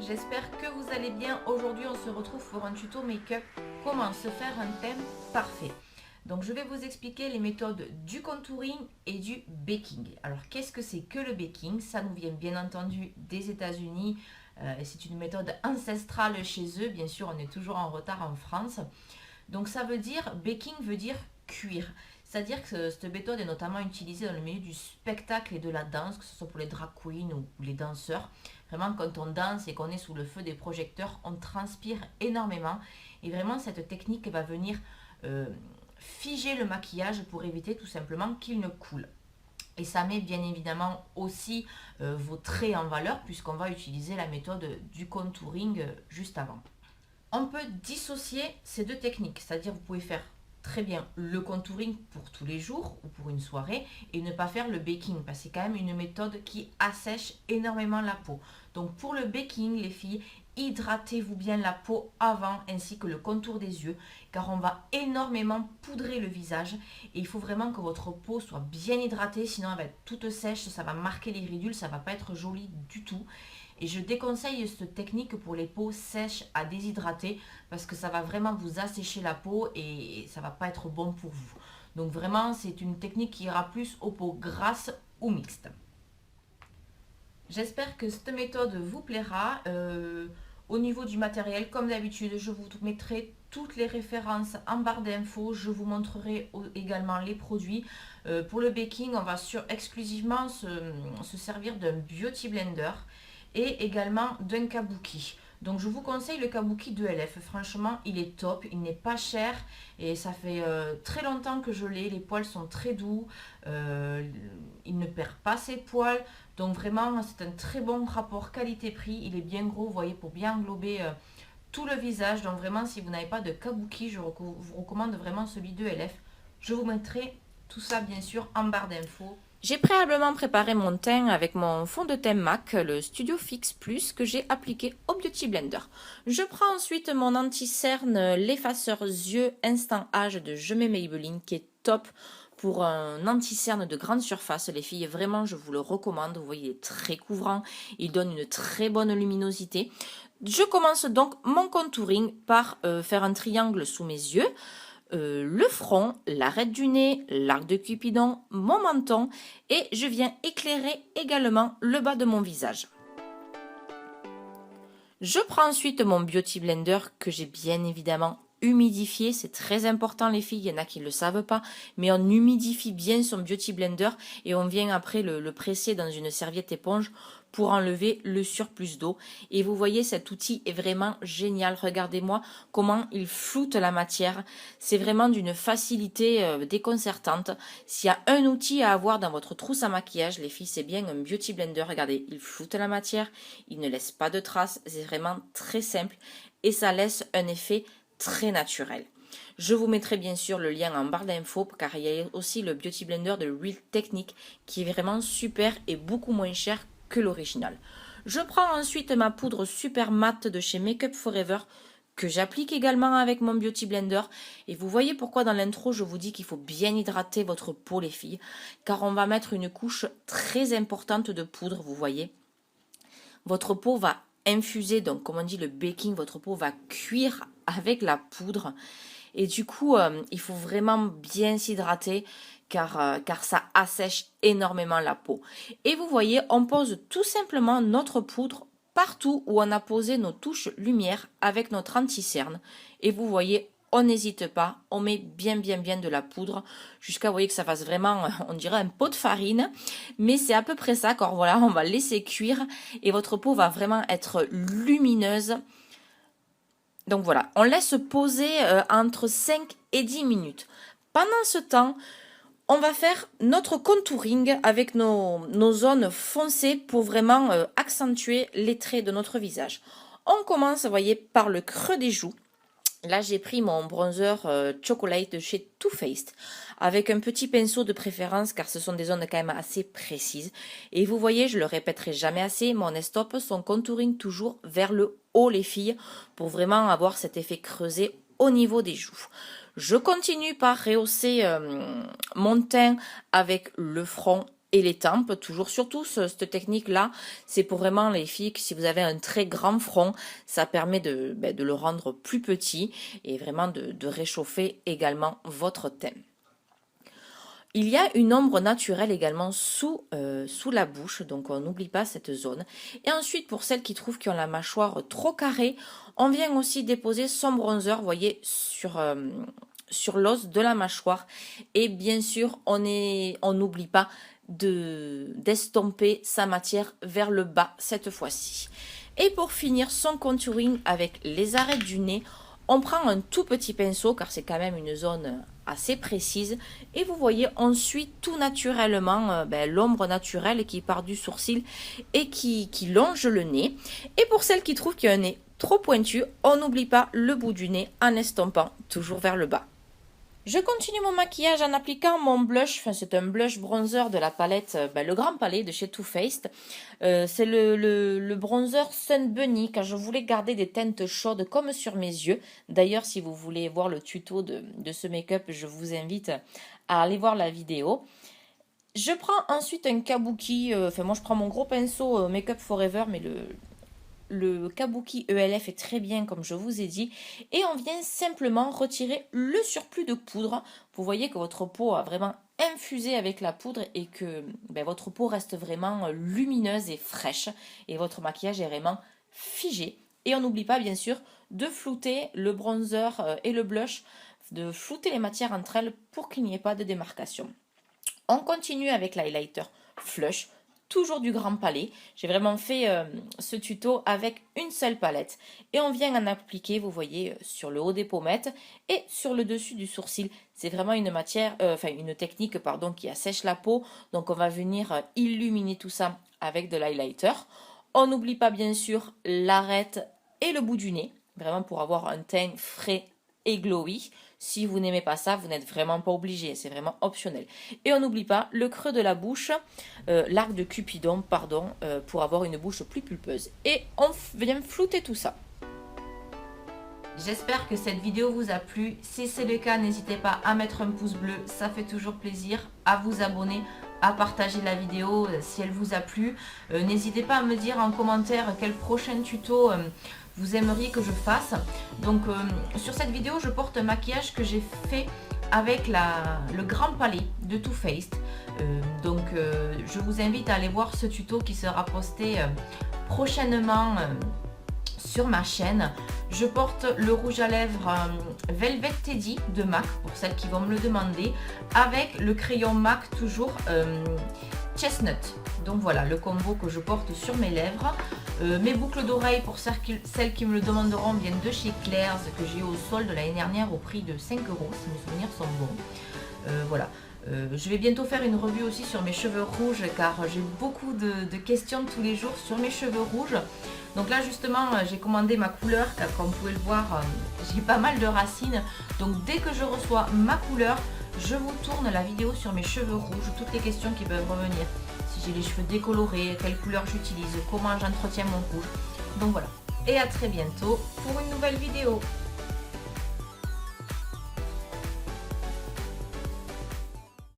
j'espère que vous allez bien. Aujourd'hui on se retrouve pour un tuto make-up, comment se faire un teint parfait. Donc je vais vous expliquer les méthodes du contouring et du baking. Alors qu'est-ce que c'est que le baking? Ça nous vient bien entendu des États-Unis et c'est une méthode ancestrale chez eux. Bien sûr on est toujours en retard en France. Donc ça veut dire, baking veut dire cuire. C'est-à-dire que cette méthode est notamment utilisée dans le milieu du spectacle et de la danse, que ce soit pour les drag queens ou les danseurs. Vraiment, quand on danse et qu'on est sous le feu des projecteurs, on transpire énormément. Et vraiment, cette technique va venir figer le maquillage pour éviter tout simplement qu'il ne coule. Et ça met bien évidemment aussi vos traits en valeur, puisqu'on va utiliser la méthode du contouring juste avant. On peut dissocier ces deux techniques, c'est-à-dire vous pouvez faire très bien le contouring pour tous les jours ou pour une soirée et ne pas faire le baking parce que c'est quand même une méthode qui assèche énormément la peau. Donc pour le baking les filles, hydratez-vous bien la peau avant ainsi que le contour des yeux car on va énormément poudrer le visage et il faut vraiment que votre peau soit bien hydratée sinon elle va être toute sèche, ça va marquer les ridules, ça va pas être joli du tout. Et je déconseille cette technique pour les peaux sèches à déshydrater parce que ça va vraiment vous assécher la peau et ça va pas être bon pour vous. Donc vraiment, c'est une technique qui ira plus aux peaux grasses ou mixtes. J'espère que cette méthode vous plaira. Au niveau du matériel, comme d'habitude, je vous mettrai toutes les références en barre d'infos. Je vous montrerai également les produits. Pour le baking, on va exclusivement se servir d'un beauty blender et également d'un kabuki. Donc je vous conseille le kabuki de LF, franchement il est top, il n'est pas cher et ça fait très longtemps que je l'ai, les poils sont très doux, il ne perd pas ses poils, donc vraiment c'est un très bon rapport qualité-prix, il est bien gros, vous voyez, pour bien englober tout le visage, donc vraiment si vous n'avez pas de kabuki, je vous recommande vraiment celui de LF. Je vous mettrai tout ça bien sûr en barre d'infos. J'ai préalablement préparé mon teint avec mon fond de teint MAC, le Studio Fix Plus, que j'ai appliqué au Beauty Blender. Je prends ensuite mon anti-cerne, l'effaceur yeux Instant Âge de Je mets Maybelline, qui est top pour un anti-cerne de grande surface. Les filles, vraiment, je vous le recommande. Vous voyez, il est très couvrant, il donne une très bonne luminosité. Je commence donc mon contouring par faire un triangle sous mes yeux. Le front, l'arête du nez, l'arc de Cupidon, mon menton et je viens éclairer également le bas de mon visage. Je prends ensuite mon Beauty Blender que j'ai bien évidemment humidifié, c'est très important les filles, il y en a qui ne le savent pas, mais on humidifie bien son Beauty Blender et on vient après le presser dans une serviette éponge pour enlever le surplus d'eau. Et vous voyez, cet outil est vraiment génial. Regardez-moi comment il floute la matière. C'est vraiment d'une facilité déconcertante. S'il y a un outil à avoir dans votre trousse à maquillage, les filles, c'est bien un Beauty Blender. Regardez, il floute la matière, il ne laisse pas de traces. C'est vraiment très simple et ça laisse un effet très naturel. Je vous mettrai bien sûr le lien en barre d'infos car il y a aussi le Beauty Blender de Real Technique qui est vraiment super et beaucoup moins cher que l'original. Je prends ensuite ma poudre super matte de chez Make Up Forever que j'applique également avec mon Beauty Blender et vous voyez pourquoi dans l'intro je vous dis qu'il faut bien hydrater votre peau les filles car on va mettre une couche très importante de poudre, vous voyez. Votre peau va infuser, donc comme on dit le baking, votre peau va cuire avec la poudre et du coup il faut vraiment bien s'hydrater car ça assèche énormément la peau. Et vous voyez, on pose tout simplement notre poudre partout où on a posé nos touches lumière avec notre anti-cerne. Et vous voyez, on n'hésite pas, on met bien de la poudre jusqu'à, vous voyez, que ça fasse vraiment, on dirait un pot de farine. Mais c'est à peu près ça, car voilà, on va laisser cuire et votre peau va vraiment être lumineuse. Donc voilà, on laisse poser entre 5 et 10 minutes. Pendant ce temps, on va faire notre contouring avec nos zones foncées pour vraiment accentuer les traits de notre visage. On commence, vous voyez, par le creux des joues. Là, j'ai pris mon bronzer Chocolate de chez Too Faced avec un petit pinceau de préférence car ce sont des zones quand même assez précises. Et vous voyez, je le répéterai jamais assez, mon estope son contouring toujours vers le haut les filles pour vraiment avoir cet effet creusé au niveau des joues. Je continue par rehausser mon teint avec le front et les tempes, toujours. Surtout cette technique-là, c'est pour vraiment les filles que si vous avez un très grand front, ça permet de le rendre plus petit et vraiment de réchauffer également votre teint. Il y a une ombre naturelle également sous la bouche, donc on n'oublie pas cette zone. Et ensuite, pour celles qui trouvent qu'ils ont la mâchoire trop carrée, on vient aussi déposer son bronzer, vous voyez, sur l'os de la mâchoire. Et bien sûr, on n'oublie pas d'estomper sa matière vers le bas cette fois-ci. Et pour finir son contouring avec les arêtes du nez, on prend un tout petit pinceau car c'est quand même une zone assez précise et vous voyez on suit tout naturellement l'ombre naturelle qui part du sourcil et qui longe le nez. Et pour celles qui trouvent qu'il y a un nez trop pointu, on n'oublie pas le bout du nez en estompant toujours vers le bas. Je continue mon maquillage en appliquant mon blush, enfin c'est un blush bronzer de la palette Le Grand Palais de chez Too Faced. C'est le bronzer Sun Bunny car je voulais garder des teintes chaudes comme sur mes yeux. D'ailleurs si vous voulez voir le tuto de ce make-up, je vous invite à aller voir la vidéo. Je prends ensuite un kabuki, moi je prends mon gros pinceau Make-up Forever mais le kabuki ELF est très bien comme je vous ai dit et on vient simplement retirer le surplus de poudre. Vous voyez que votre peau a vraiment infusé avec la poudre et que votre peau reste vraiment lumineuse et fraîche et votre maquillage est vraiment figé. Et on n'oublie pas bien sûr de flouter le bronzer et le blush, de flouter les matières entre elles pour qu'il n'y ait pas de démarcation. On continue avec l'highlighter Flush, toujours du Grand Palais. J'ai vraiment fait ce tuto avec une seule palette. Et on vient en appliquer, vous voyez, sur le haut des pommettes et sur le dessus du sourcil. C'est vraiment une une technique qui assèche la peau. Donc on va venir illuminer tout ça avec de l'highlighter. On n'oublie pas bien sûr l'arête et le bout du nez, vraiment pour avoir un teint frais et glowy. Si vous n'aimez pas ça, vous n'êtes vraiment pas obligé, c'est vraiment optionnel. Et on n'oublie pas le creux de la bouche, l'arc de Cupidon, pour avoir une bouche plus pulpeuse. Et on vient flouter tout ça. J'espère que cette vidéo vous a plu. Si c'est le cas, n'hésitez pas à mettre un pouce bleu, ça fait toujours plaisir, à vous abonner, à partager la vidéo si elle vous a plu. N'hésitez pas à me dire en commentaire quel prochain tuto vous aimeriez que je fasse. Donc sur cette vidéo, je porte un maquillage que j'ai fait avec le Grand Palais de Too Faced. Je vous invite à aller voir ce tuto qui sera posté prochainement sur ma chaîne. Je porte le rouge à lèvres Velvet Teddy de MAC pour celles qui vont me le demander, avec le crayon MAC toujours Chestnut. Donc voilà le combo que je porte sur mes lèvres. Mes boucles d'oreilles pour celles qui me le demanderont viennent de chez Claire's que j'ai eu au solde l'année dernière au prix de 5 € si mes souvenirs sont bons. Voilà. Je vais bientôt faire une revue aussi sur mes cheveux rouges car j'ai beaucoup de questions tous les jours sur mes cheveux rouges. Donc là justement j'ai commandé ma couleur car comme vous pouvez le voir j'ai pas mal de racines. Donc dès que je reçois ma couleur, je vous tourne la vidéo sur mes cheveux rouges, toutes les questions qui peuvent revenir. Si j'ai les cheveux décolorés, quelle couleur j'utilise, comment j'entretiens mon rouge. Donc voilà. Et à très bientôt pour une nouvelle vidéo.